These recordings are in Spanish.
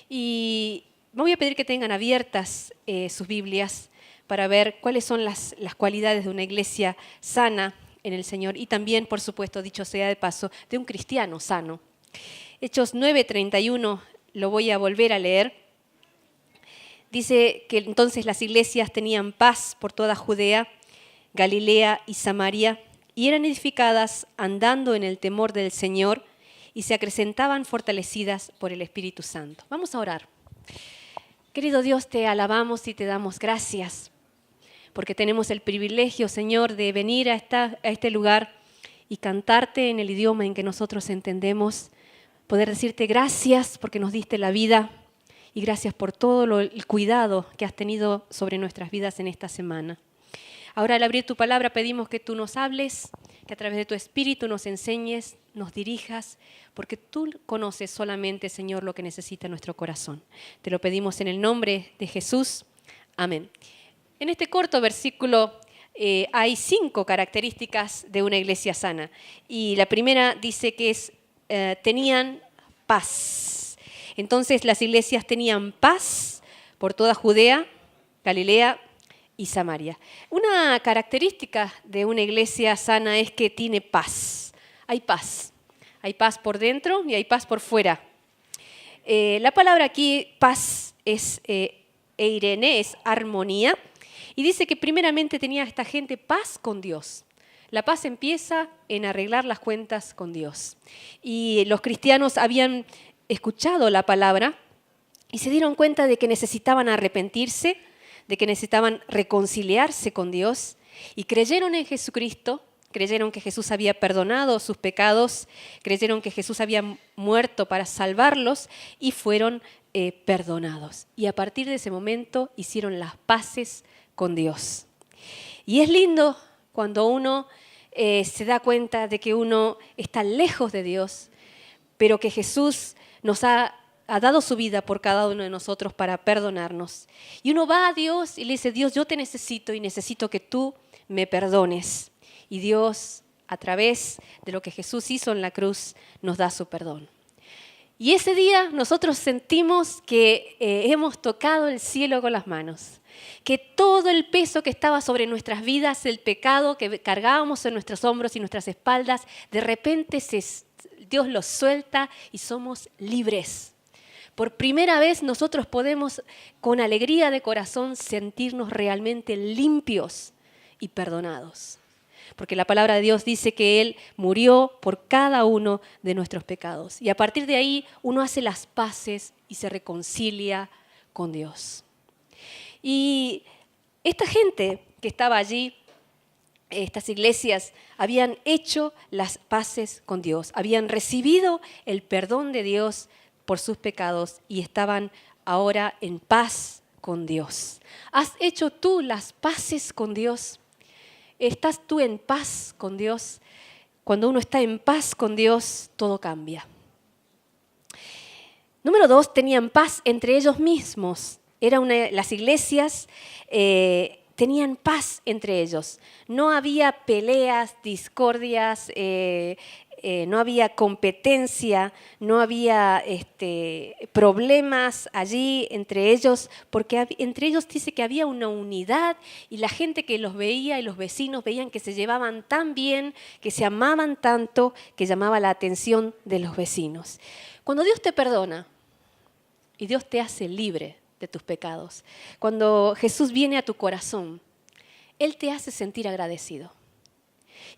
Y me voy a pedir que tengan abiertas sus Biblias para ver cuáles son las cualidades de una iglesia sana en el Señor y también, por supuesto, dicho sea de paso, de un cristiano sano. Hechos 9:31, lo voy a volver a leer. Dice que entonces las iglesias tenían paz por toda Judea, Galilea y Samaria, y eran edificadas andando en el temor del Señor y se acrecentaban fortalecidas por el Espíritu Santo. Vamos a orar. Querido Dios, te alabamos y te damos gracias porque tenemos el privilegio, Señor, de venir a este lugar y cantarte en el idioma en que nosotros entendemos, poder decirte gracias porque nos diste la vida y gracias por todo el cuidado que has tenido sobre nuestras vidas en esta semana. Ahora, al abrir tu palabra, pedimos que tú nos hables, que a través de tu Espíritu nos enseñes, nos dirijas, porque tú conoces solamente, Señor, lo que necesita nuestro corazón. Te lo pedimos en el nombre de Jesús. Amén. En este corto versículo hay 5 características de una iglesia sana. Y la primera dice que tenían paz. Entonces las iglesias tenían paz por toda Judea, Galilea y Samaria. Una característica de una iglesia sana es que tiene paz. Hay paz. Hay paz por dentro y hay paz por fuera. La palabra aquí, paz, es eirene, es armonía. Y dice que primeramente tenía esta gente paz con Dios. La paz empieza en arreglar las cuentas con Dios. Y los cristianos habían escuchado la palabra y se dieron cuenta de que necesitaban arrepentirse, de que necesitaban reconciliarse con Dios y creyeron en Jesucristo, creyeron que Jesús había perdonado sus pecados, creyeron que Jesús había muerto para salvarlos y fueron perdonados. Y a partir de ese momento hicieron las paces con Dios. Y es lindo cuando uno se da cuenta de que uno está lejos de Dios, pero que Jesús nos ha dado su vida por cada uno de nosotros para perdonarnos. Y uno va a Dios y le dice, Dios, yo te necesito y necesito que tú me perdones. Y Dios, a través de lo que Jesús hizo en la cruz, nos da su perdón. Y ese día nosotros sentimos que hemos tocado el cielo con las manos, que todo el peso que estaba sobre nuestras vidas, el pecado que cargábamos en nuestros hombros y nuestras espaldas, de repente Dios lo suelta y somos libres. Por primera vez nosotros podemos, con alegría de corazón, sentirnos realmente limpios y perdonados. Porque la palabra de Dios dice que Él murió por cada uno de nuestros pecados. Y a partir de ahí uno hace las paces y se reconcilia con Dios. Y esta gente que estaba allí, estas iglesias, habían hecho las paces con Dios. Habían recibido el perdón de Dios por sus pecados y estaban ahora en paz con Dios. ¿Has hecho tú las paces con Dios? ¿Estás tú en paz con Dios? Cuando uno está en paz con Dios, todo cambia. Número 2, tenían paz entre ellos mismos. Las iglesias tenían paz entre ellos. No había peleas, discordias, no había competencia, no había problemas allí entre ellos, porque entre ellos dice que había una unidad y la gente que los veía y los vecinos veían que se llevaban tan bien, que se amaban tanto, que llamaba la atención de los vecinos. Cuando Dios te perdona y Dios te hace libre de tus pecados, cuando Jesús viene a tu corazón, Él te hace sentir agradecido.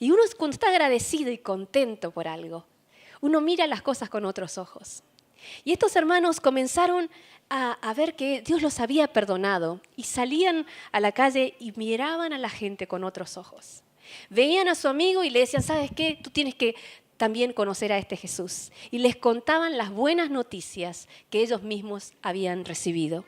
Y uno cuando está agradecido y contento por algo, uno mira las cosas con otros ojos. Y estos hermanos comenzaron a ver que Dios los había perdonado y salían a la calle y miraban a la gente con otros ojos. Veían a su amigo y le decían, ¿sabes qué? Tú tienes que también conocer a este Jesús. Y les contaban las buenas noticias que ellos mismos habían recibido.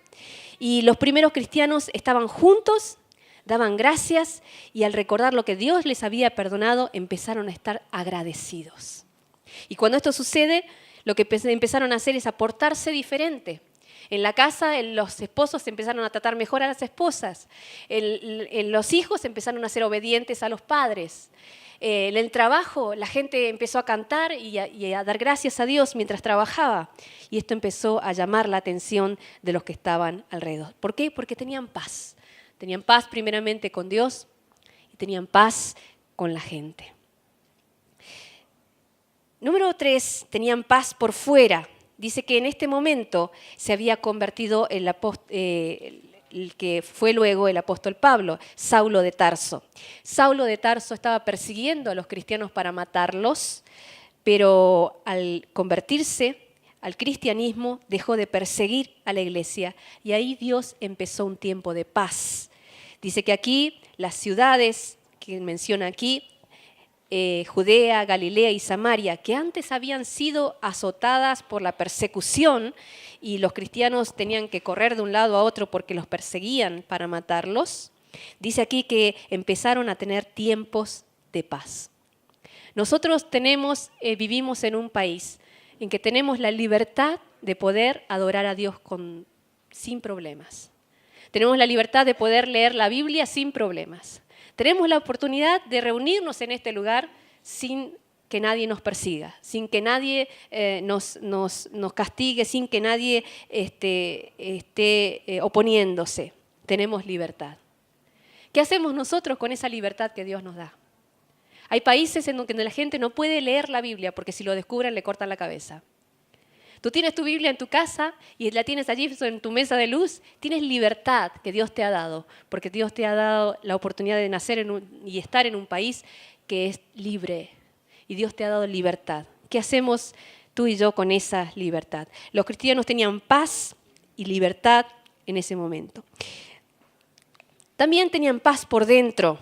Y los primeros cristianos estaban juntos, daban gracias y al recordar lo que Dios les había perdonado, empezaron a estar agradecidos. Y cuando esto sucede, lo que empezaron a hacer es a portarse diferente. En la casa los esposos empezaron a tratar mejor a las esposas. Los hijos empezaron a ser obedientes a los padres. En el trabajo la gente empezó a cantar y a dar gracias a Dios mientras trabajaba. Y esto empezó a llamar la atención de los que estaban alrededor. ¿Por qué? Porque tenían paz. Tenían paz primeramente con Dios y tenían paz con la gente. Número 3, tenían paz por fuera. Dice que en este momento se había convertido el que fue luego el apóstol Pablo, Saulo de Tarso. Saulo de Tarso estaba persiguiendo a los cristianos para matarlos, pero al convertirse al cristianismo dejó de perseguir a la iglesia y ahí Dios empezó un tiempo de paz. Dice que aquí las ciudades que menciona aquí, Judea, Galilea y Samaria, que antes habían sido azotadas por la persecución y los cristianos tenían que correr de un lado a otro porque los perseguían para matarlos, dice aquí que empezaron a tener tiempos de paz. Nosotros vivimos en un país en que tenemos la libertad de poder adorar a Dios sin problemas. Tenemos la libertad de poder leer la Biblia sin problemas. Tenemos la oportunidad de reunirnos en este lugar sin que nadie nos persiga, sin que nadie nos castigue, sin que nadie esté oponiéndose. Tenemos libertad. ¿Qué hacemos nosotros con esa libertad que Dios nos da? Hay países en donde la gente no puede leer la Biblia porque si lo descubren le cortan la cabeza. Tú tienes tu Biblia en tu casa y la tienes allí en tu mesa de luz, tienes libertad que Dios te ha dado, porque Dios te ha dado la oportunidad de nacer y estar en un país que es libre, y Dios te ha dado libertad. ¿Qué hacemos tú y yo con esa libertad? Los cristianos tenían paz y libertad en ese momento. También tenían paz por dentro.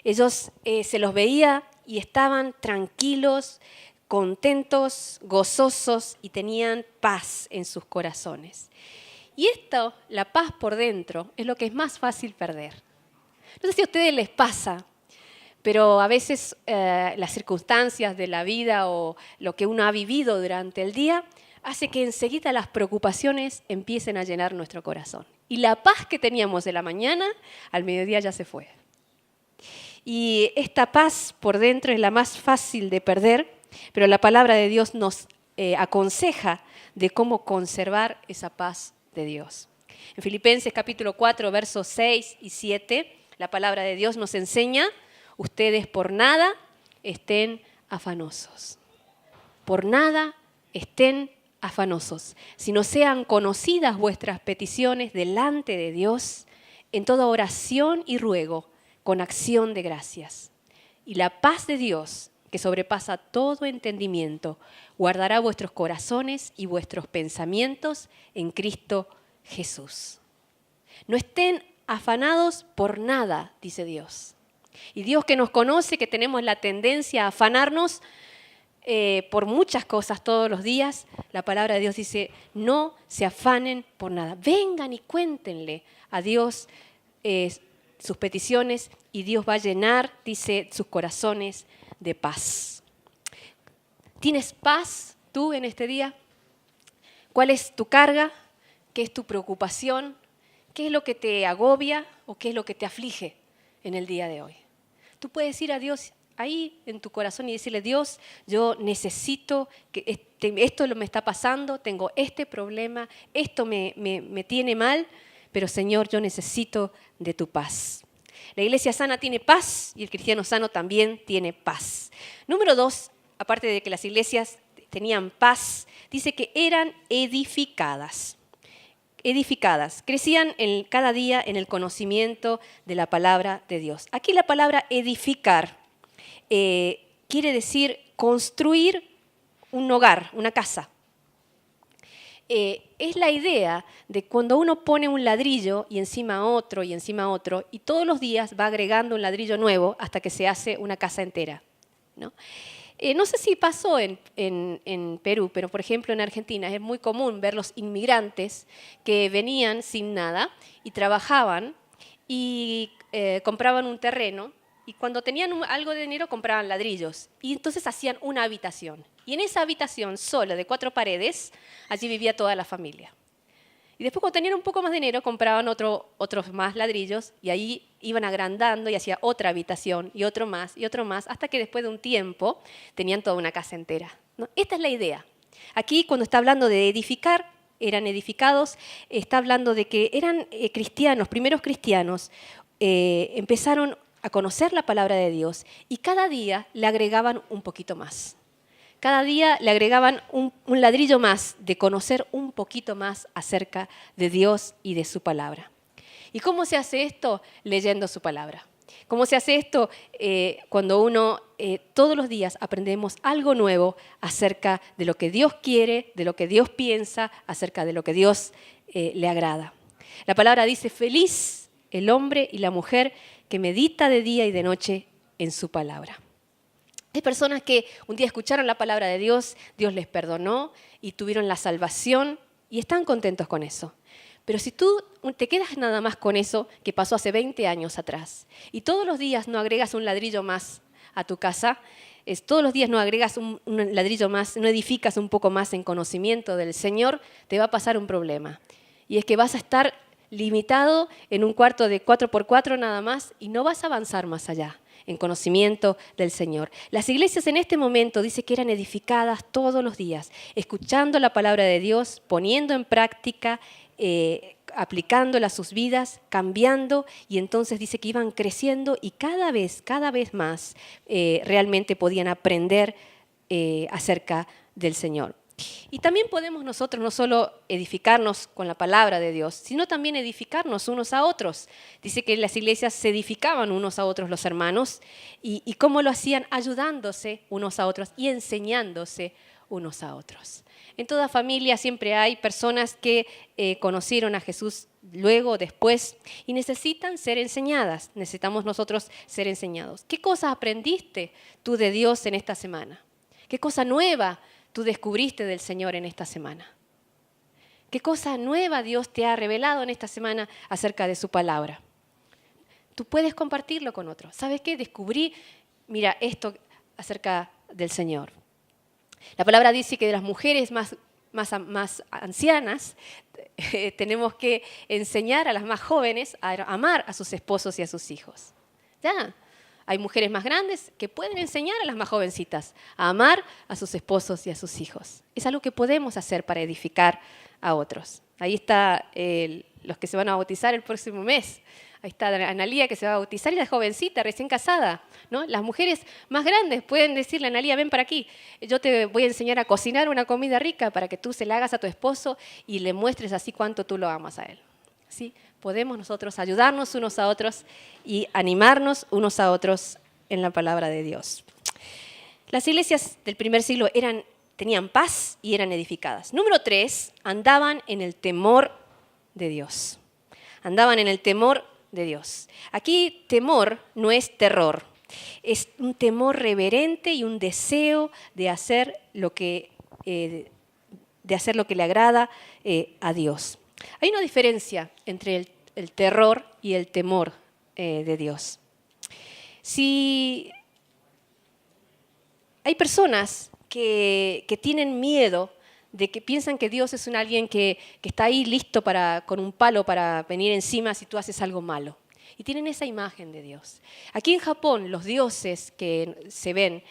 Ellos se los veía y estaban tranquilos, contentos, gozosos y tenían paz en sus corazones. Y esto, la paz por dentro, es lo que es más fácil perder. No sé si a ustedes les pasa, pero a veces las circunstancias de la vida o lo que uno ha vivido durante el día hace que enseguida las preocupaciones empiecen a llenar nuestro corazón. Y la paz que teníamos de la mañana, al mediodía ya se fue. Y esta paz por dentro es la más fácil de perder, pero la palabra de Dios nos aconseja de cómo conservar esa paz de Dios. En Filipenses capítulo 4, versos 6 y 7, la palabra de Dios nos enseña: ustedes por nada estén afanosos. Por nada estén afanosos, sino sean conocidas vuestras peticiones delante de Dios en toda oración y ruego, con acción de gracias. Y la paz de Dios, que sobrepasa todo entendimiento, guardará vuestros corazones y vuestros pensamientos en Cristo Jesús. No estén afanados por nada, dice Dios. Y Dios, que nos conoce, que tenemos la tendencia a afanarnos por muchas cosas todos los días, la palabra de Dios dice: no se afanen por nada. Vengan y cuéntenle a Dios sus peticiones y Dios va a llenar, dice, sus corazones de paz. ¿Tienes paz tú en este día? ¿Cuál es tu carga? ¿Qué es tu preocupación? ¿Qué es lo que te agobia o qué es lo que te aflige en el día de hoy? Tú puedes ir a Dios ahí en tu corazón y decirle: Dios, yo necesito que esto me está pasando, tengo este problema, esto me tiene mal, pero Señor, yo necesito de tu paz. La iglesia sana tiene paz y el cristiano sano también tiene paz. Número 2, aparte de que las iglesias tenían paz, dice que eran edificadas. Edificadas, crecían cada día en el conocimiento de la palabra de Dios. Aquí la palabra edificar quiere decir construir un hogar, una casa. Es la idea de cuando uno pone un ladrillo y encima otro y todos los días va agregando un ladrillo nuevo hasta que se hace una casa entera, ¿no? No sé si pasó en Perú, pero por ejemplo en Argentina es muy común ver los inmigrantes que venían sin nada y trabajaban y compraban un terreno y cuando tenían algo de dinero compraban ladrillos y entonces hacían una habitación. Y en esa habitación sola de 4 paredes, allí vivía toda la familia. Y después cuando tenían un poco más de dinero compraban otros más ladrillos y ahí iban agrandando y hacía otra habitación y otro más, hasta que después de un tiempo tenían toda una casa entera, ¿no? Esta es la idea. Aquí cuando está hablando de edificar, eran edificados, está hablando de que eran cristianos, primeros cristianos, empezaron a conocer la palabra de Dios y cada día le agregaban un poquito más. Cada día le agregaban un ladrillo más de conocer un poquito más acerca de Dios y de su palabra. ¿Y cómo se hace esto? Leyendo su palabra. ¿Cómo se hace esto? Cuando uno todos los días aprendemos algo nuevo acerca de lo que Dios quiere, de lo que Dios piensa, acerca de lo que Dios le agrada. La palabra dice, feliz el hombre y la mujer que medita de día y de noche en su palabra. Hay personas que un día escucharon la palabra de Dios, Dios les perdonó y tuvieron la salvación y están contentos con eso. Pero si tú te quedas nada más con eso que pasó hace 20 años atrás y todos los días no agregas un ladrillo más a tu casa, todos los días no agregas un ladrillo más, no edificas un poco más en conocimiento del Señor, te va a pasar un problema. Y es que vas a estar limitado en un cuarto de 4x4 nada más y no vas a avanzar más allá en conocimiento del Señor. Las iglesias en este momento dice que eran edificadas todos los días, escuchando la palabra de Dios, poniendo en práctica, aplicándola a sus vidas, cambiando, y entonces dice que iban creciendo y cada vez más realmente podían aprender acerca del Señor. Y también podemos nosotros no solo edificarnos con la palabra de Dios, sino también edificarnos unos a otros. Dice que las iglesias se edificaban unos a otros los hermanos y cómo lo hacían ayudándose unos a otros y enseñándose unos a otros. En toda familia siempre hay personas que conocieron a Jesús luego o después y necesitan ser enseñadas. Necesitamos nosotros ser enseñados. ¿Qué cosas aprendiste tú de Dios en esta semana? ¿Qué cosa nueva tú descubriste del Señor en esta semana? ¿Qué cosa nueva Dios te ha revelado en esta semana acerca de su palabra? Tú puedes compartirlo con otros. ¿Sabes qué? Descubrí, mira, esto acerca del Señor. La palabra dice que de las mujeres más ancianas tenemos que enseñar a las más jóvenes a amar a sus esposos y a sus hijos. ¿Ya? Hay mujeres más grandes que pueden enseñar a las más jovencitas a amar a sus esposos y a sus hijos. Es algo que podemos hacer para edificar a otros. Ahí está los que se van a bautizar el próximo mes. Ahí está Analía que se va a bautizar y la jovencita recién casada, ¿no? Las mujeres más grandes pueden decirle a Analía, ven para aquí, yo te voy a enseñar a cocinar una comida rica para que tú se la hagas a tu esposo y le muestres así cuánto tú lo amas a él. ¿Sí? Podemos nosotros ayudarnos unos a otros y animarnos unos a otros en la palabra de Dios. Las iglesias del primer siglo tenían paz y eran edificadas. Número 3, andaban en el temor de Dios. Andaban en el temor de Dios. Aquí temor no es terror, es un temor reverente y un deseo de hacer lo que le agrada a Dios. Hay una diferencia entre el terror y el temor de Dios. Si hay personas que tienen miedo, de que piensan que Dios es alguien que está ahí listo con un palo para venir encima si tú haces algo malo. Y tienen esa imagen de Dios. Aquí en Japón, los dioses que se ven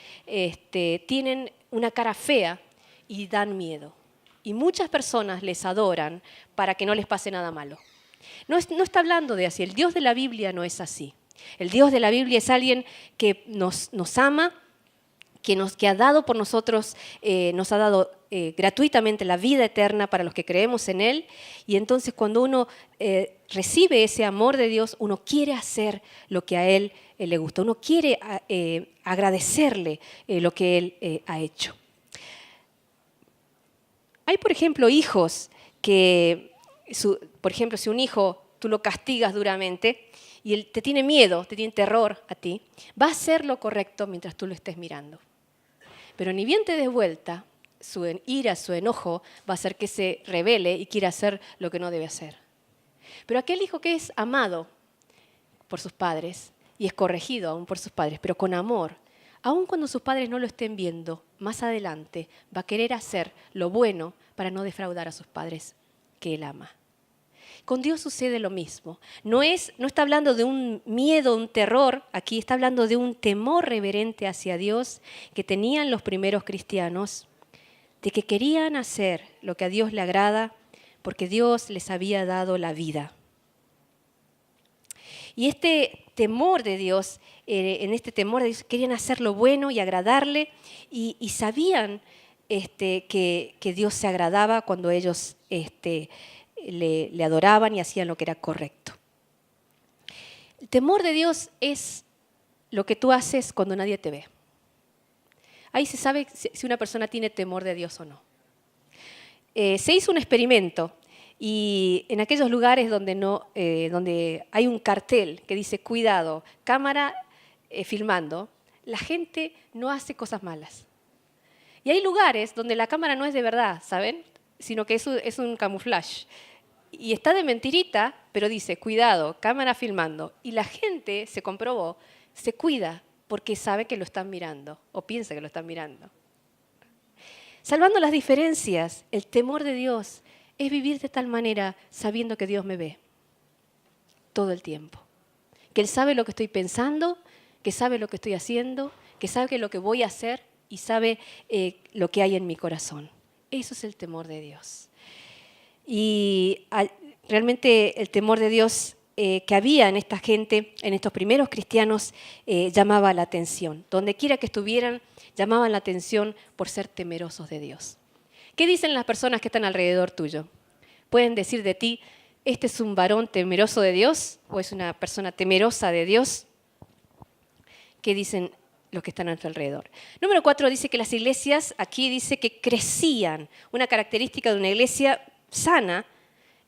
tienen una cara fea y dan miedo. Y muchas personas les adoran para que no les pase nada malo. No está hablando de así. El Dios de la Biblia no es así. El Dios de la Biblia es alguien que nos ama, que ha dado por nosotros, nos ha dado gratuitamente la vida eterna para los que creemos en Él. Y entonces cuando uno recibe ese amor de Dios, uno quiere hacer lo que a Él le gusta. Uno quiere agradecerle lo que Él ha hecho. Hay, por ejemplo, hijos que, por ejemplo, si un hijo tú lo castigas duramente y él te tiene miedo, te tiene terror a ti, va a hacer lo correcto mientras tú lo estés mirando. Pero ni bien te des vuelta, su ira, su enojo va a hacer que se rebele y quiera hacer lo que no debe hacer. Pero aquel hijo que es amado por sus padres y es corregido aún por sus padres, pero con amor, aun cuando sus padres no lo estén viendo, más adelante va a querer hacer lo bueno para no defraudar a sus padres que él ama. Con Dios sucede lo mismo. No está hablando de un miedo, un terror, aquí está hablando de un temor reverente hacia Dios que tenían los primeros cristianos, de que querían hacer lo que a Dios le agrada porque Dios les había dado la vida. Y este temor de Dios, en este temor de Dios, querían hacer lo bueno y agradarle y sabían que Dios se agradaba cuando ellos le adoraban y hacían lo que era correcto. El temor de Dios es lo que tú haces cuando nadie te ve. Ahí se sabe si una persona tiene temor de Dios o no. Se hizo un experimento y en aquellos lugares donde hay un cartel que dice cuidado, cámara filmando, la gente no hace cosas malas. Y hay lugares donde la cámara no es de verdad, ¿saben? Sino que es un camuflaje. Y está de mentirita, pero dice, cuidado, cámara filmando. Y la gente, se comprobó, se cuida porque sabe que lo están mirando o piensa que lo están mirando. Salvando las diferencias, el temor de Dios es vivir de tal manera sabiendo que Dios me ve todo el tiempo. Que Él sabe lo que estoy pensando, que sabe lo que estoy haciendo, que sabe lo que voy a hacer y sabe lo que hay en mi corazón. Eso es el temor de Dios. Y realmente el temor de Dios que había en esta gente, en estos primeros cristianos, llamaba la atención. Donde quiera que estuvieran, llamaban la atención por ser temerosos de Dios. ¿Qué dicen las personas que están alrededor tuyo? ¿Pueden decir de ti, este es un varón temeroso de Dios o es una persona temerosa de Dios? ¿Qué dicen los que están a tu alrededor? Número 4 dice que las iglesias, aquí dice que crecían. Una característica de una iglesia sana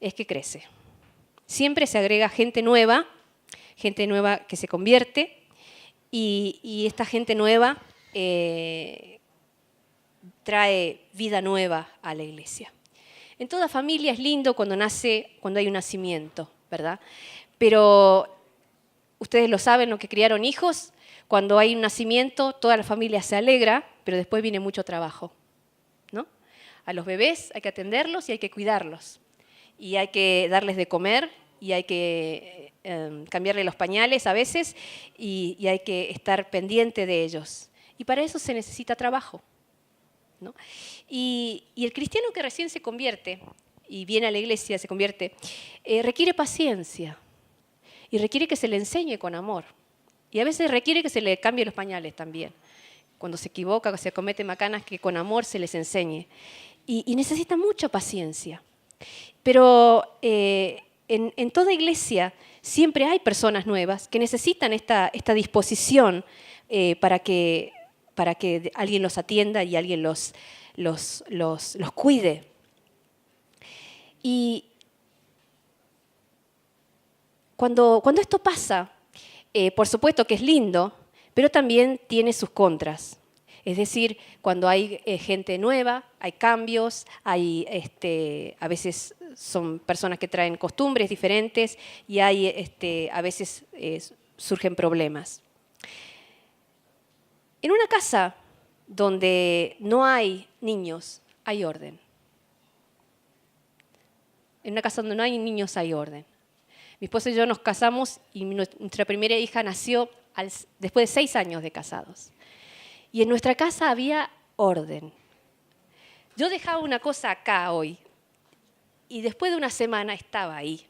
es que crece. Siempre se agrega gente nueva que se convierte y esta gente nueva trae vida nueva a la iglesia. En toda familia es lindo cuando hay un nacimiento, ¿verdad? Pero ustedes lo saben, los que criaron hijos, cuando hay un nacimiento toda la familia se alegra, pero después viene mucho trabajo, ¿no? A los bebés hay que atenderlos y hay que cuidarlos. Y hay que darles de comer y hay que cambiarle los pañales a veces y hay que estar pendiente de ellos. Y para eso se necesita trabajo, ¿no? Y el cristiano que recién se convierte y viene a la iglesia, se convierte, requiere paciencia y requiere que se le enseñe con amor. Y a veces requiere que se le cambie los pañales también. Cuando se equivoca, cuando se comete macanas, que con amor se les enseñe. Y necesita mucha paciencia. Pero en toda iglesia siempre hay personas nuevas que necesitan esta disposición para que alguien los atienda y alguien los cuide. Y cuando esto pasa, por supuesto que es lindo, pero también tiene sus contras. Es decir, cuando hay gente nueva, hay cambios, a veces son personas que traen costumbres diferentes y a veces surgen problemas. En una casa donde no hay niños, hay orden. En una casa donde no hay niños, hay orden. Mi esposo y yo nos casamos y nuestra primera hija nació después de 6 años de casados. Y en nuestra casa había orden. Yo dejaba una cosa acá hoy y después de una semana estaba ahí.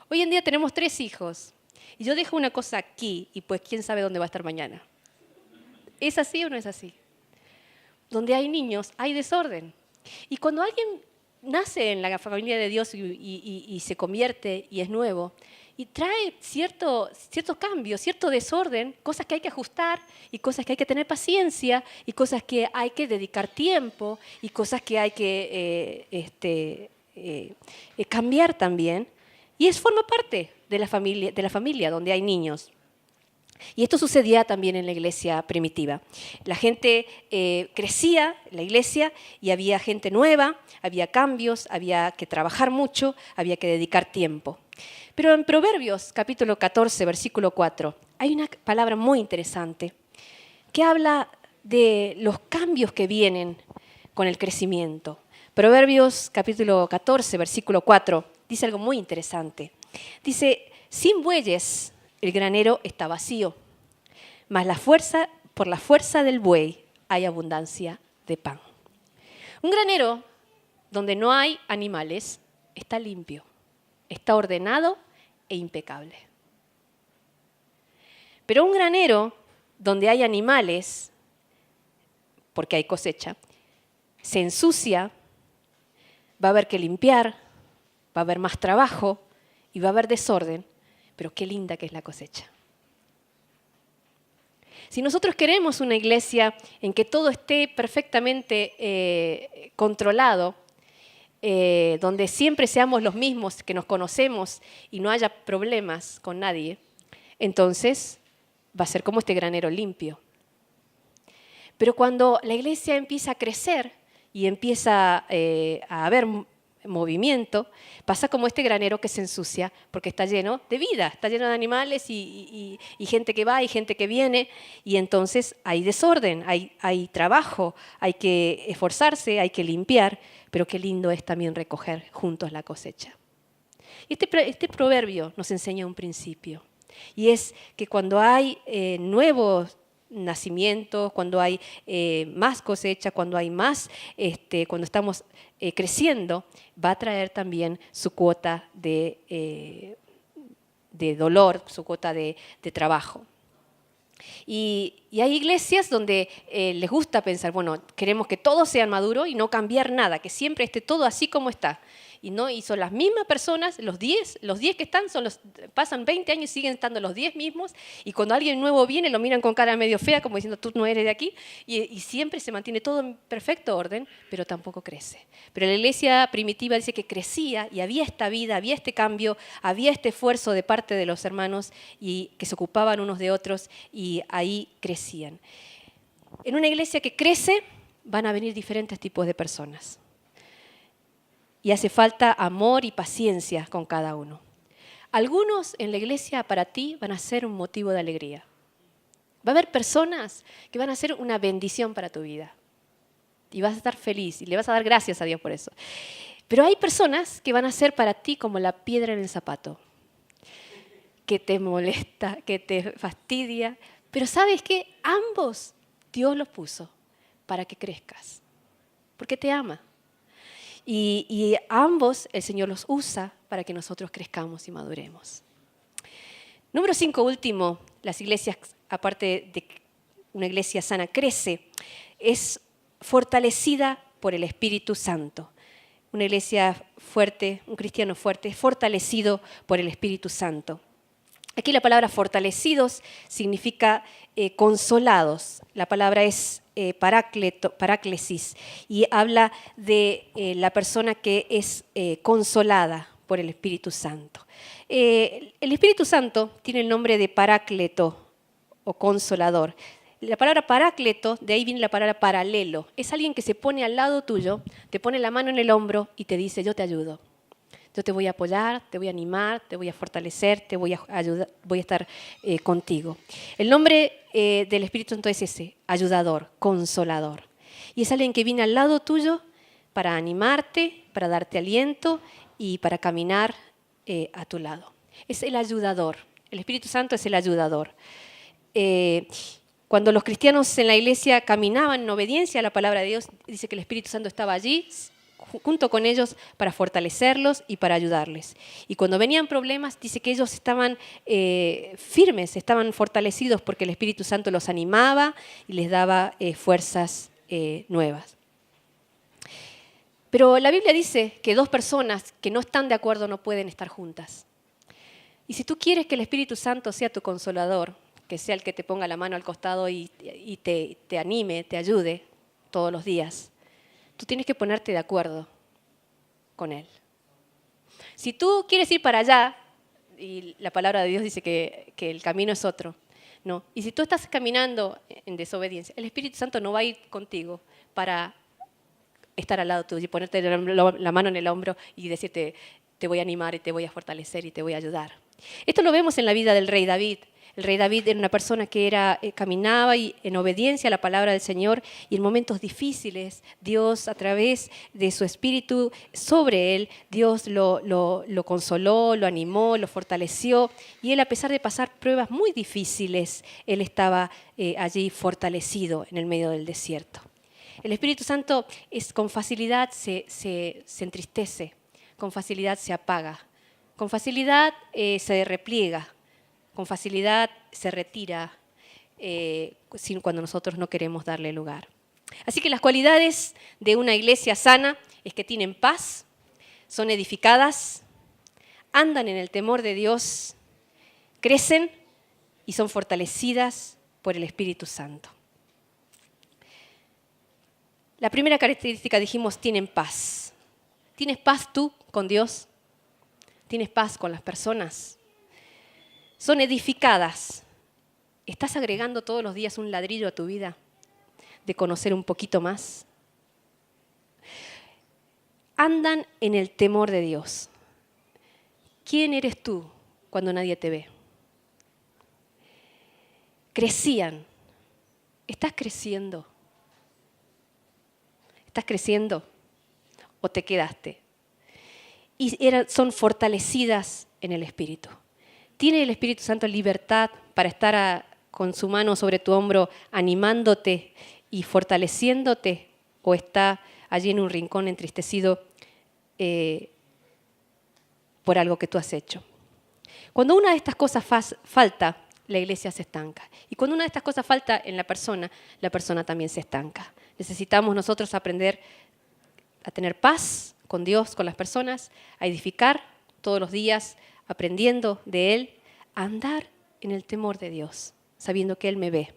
Hoy en día tenemos 3 hijos y yo dejo una cosa aquí y pues quién sabe dónde va a estar mañana. ¿Es así o no es así? Donde hay niños hay desorden. Y cuando alguien nace en la familia de Dios y se convierte y es nuevo, y trae ciertos cambios, cierto desorden, cosas que hay que ajustar y cosas que hay que tener paciencia y cosas que hay que dedicar tiempo y cosas que hay que cambiar también. Y forma parte de la familia donde hay niños. Y esto sucedía también en la iglesia primitiva. La gente crecía, la iglesia, y había gente nueva, había cambios, había que trabajar mucho, había que dedicar tiempo. Pero en Proverbios, capítulo 14, versículo 4, hay una palabra muy interesante que habla de los cambios que vienen con el crecimiento. Proverbios, capítulo 14, versículo 4, dice algo muy interesante. Dice, sin bueyes el granero está vacío, mas por la fuerza del buey hay abundancia de pan. Un granero donde no hay animales está limpio, está ordenado e impecable. Pero un granero donde hay animales, porque hay cosecha, se ensucia, va a haber que limpiar, va a haber más trabajo y va a haber desorden, pero qué linda que es la cosecha. Si nosotros queremos una iglesia en que todo esté perfectamente controlado, donde siempre seamos los mismos, que nos conocemos y no haya problemas con nadie, entonces va a ser como este granero limpio. Pero cuando la iglesia empieza a crecer y empieza a haber movimiento, pasa como este granero que se ensucia porque está lleno de vida, está lleno de animales y gente que va y gente que viene, y entonces hay desorden, hay trabajo, hay que esforzarse, hay que limpiar, pero qué lindo es también recoger juntos la cosecha. Este proverbio nos enseña un principio, y es que cuando hay nuevos nacimientos, cuando hay más cosecha, cuando hay más, cuando estamos creciendo, va a traer también su cuota de dolor, su cuota de trabajo. Y hay iglesias donde les gusta pensar, bueno, queremos que todos sean maduros y no cambiar nada, que siempre esté todo así como está. Y son las mismas personas, los 10 que están, pasan 20 años y siguen estando los 10 mismos, y cuando alguien nuevo viene lo miran con cara medio fea, como diciendo, tú no eres de aquí, y siempre se mantiene todo en perfecto orden, pero tampoco crece. Pero la iglesia primitiva dice que crecía, y había esta vida, había este cambio, había este esfuerzo de parte de los hermanos, y que se ocupaban unos de otros, y ahí crecían. En una iglesia que crece, van a venir diferentes tipos de personas. Y hace falta amor y paciencia con cada uno. Algunos en la iglesia para ti van a ser un motivo de alegría. Va a haber personas que van a ser una bendición para tu vida. Y vas a estar feliz y le vas a dar gracias a Dios por eso. Pero hay personas que van a ser para ti como la piedra en el zapato, que te molesta, que te fastidia. Pero ¿sabes qué? Ambos Dios los puso para que crezcas, porque te ama. Y ambos el Señor los usa para que nosotros crezcamos y maduremos. Número 5, último, las iglesias, aparte de una iglesia sana, crece, es fortalecida por el Espíritu Santo. Una iglesia fuerte, un cristiano fuerte, es fortalecido por el Espíritu Santo. Aquí la palabra fortalecidos significa consolados. La palabra es paráclesis, y habla de la persona que es consolada por el Espíritu Santo. El Espíritu Santo tiene el nombre de parácleto o consolador. La palabra parácleto, de ahí viene la palabra paralelo. Es alguien que se pone al lado tuyo, te pone la mano en el hombro y te dice, yo te ayudo. Yo te voy a apoyar, te voy a animar, te voy a fortalecer, te voy a ayudar, voy a estar contigo. El nombre del Espíritu Santo es ese, ayudador, consolador. Y es alguien que viene al lado tuyo para animarte, para darte aliento y para caminar a tu lado. Es el ayudador. El Espíritu Santo es el ayudador. Cuando los cristianos en la iglesia caminaban en obediencia a la palabra de Dios, dice que el Espíritu Santo estaba allí junto con ellos para fortalecerlos y para ayudarles. Y cuando venían problemas, dice que ellos estaban firmes, estaban fortalecidos porque el Espíritu Santo los animaba y les daba fuerzas nuevas. Pero la Biblia dice que dos personas que no están de acuerdo no pueden estar juntas. Y si tú quieres que el Espíritu Santo sea tu consolador, que sea el que te ponga la mano al costado y te anime, te ayude todos los días, tú tienes que ponerte de acuerdo con Él. Si tú quieres ir para allá, y la palabra de Dios dice que el camino es otro, ¿no? Y si tú estás caminando en desobediencia, el Espíritu Santo no va a ir contigo para estar al lado tuyo y ponerte la mano en el hombro y decirte, te voy a animar y te voy a fortalecer y te voy a ayudar. Esto lo vemos en la vida del rey David. El rey David era una persona que caminaba en obediencia a la palabra del Señor, y en momentos difíciles Dios, a través de su espíritu sobre él, Dios lo consoló, lo animó, lo fortaleció, y él, a pesar de pasar pruebas muy difíciles, él estaba allí fortalecido en el medio del desierto. El Espíritu Santo con facilidad se entristece, con facilidad se apaga, con facilidad se repliega, con facilidad se retira cuando nosotros no queremos darle lugar. Así que las cualidades de una iglesia sana es que tienen paz, son edificadas, andan en el temor de Dios, crecen y son fortalecidas por el Espíritu Santo. La primera característica, dijimos, tienen paz. ¿Tienes paz tú con Dios? ¿Tienes paz con las personas? Son edificadas. ¿Estás agregando todos los días un ladrillo a tu vida de conocer un poquito más? Andan en el temor de Dios. ¿Quién eres tú cuando nadie te ve? Crecían. ¿Estás creciendo? ¿Estás creciendo o te quedaste? Y son fortalecidas en el Espíritu. ¿Tiene el Espíritu Santo libertad para estar con su mano sobre tu hombro animándote y fortaleciéndote? ¿O está allí en un rincón entristecido por algo que tú has hecho? Cuando una de estas cosas falta, la iglesia se estanca. Y cuando una de estas cosas falta en la persona también se estanca. Necesitamos nosotros aprender a tener paz con Dios, con las personas, a edificar todos los días, aprendiendo de Él, a andar en el temor de Dios, sabiendo que Él me ve.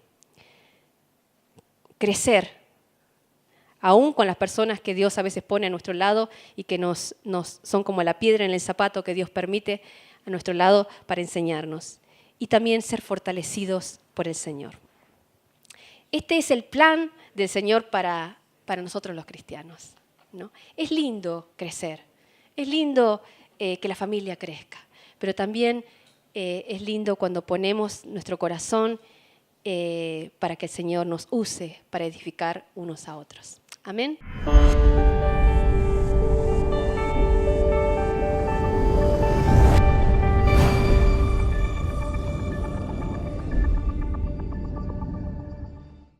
Crecer, aún con las personas que Dios a veces pone a nuestro lado y que son como la piedra en el zapato que Dios permite a nuestro lado para enseñarnos. Y también ser fortalecidos por el Señor. Este es el plan del Señor para nosotros los cristianos, ¿no? Es lindo crecer, es lindo que la familia crezca, pero también es lindo cuando ponemos nuestro corazón para que el Señor nos use para edificar unos a otros. Amén.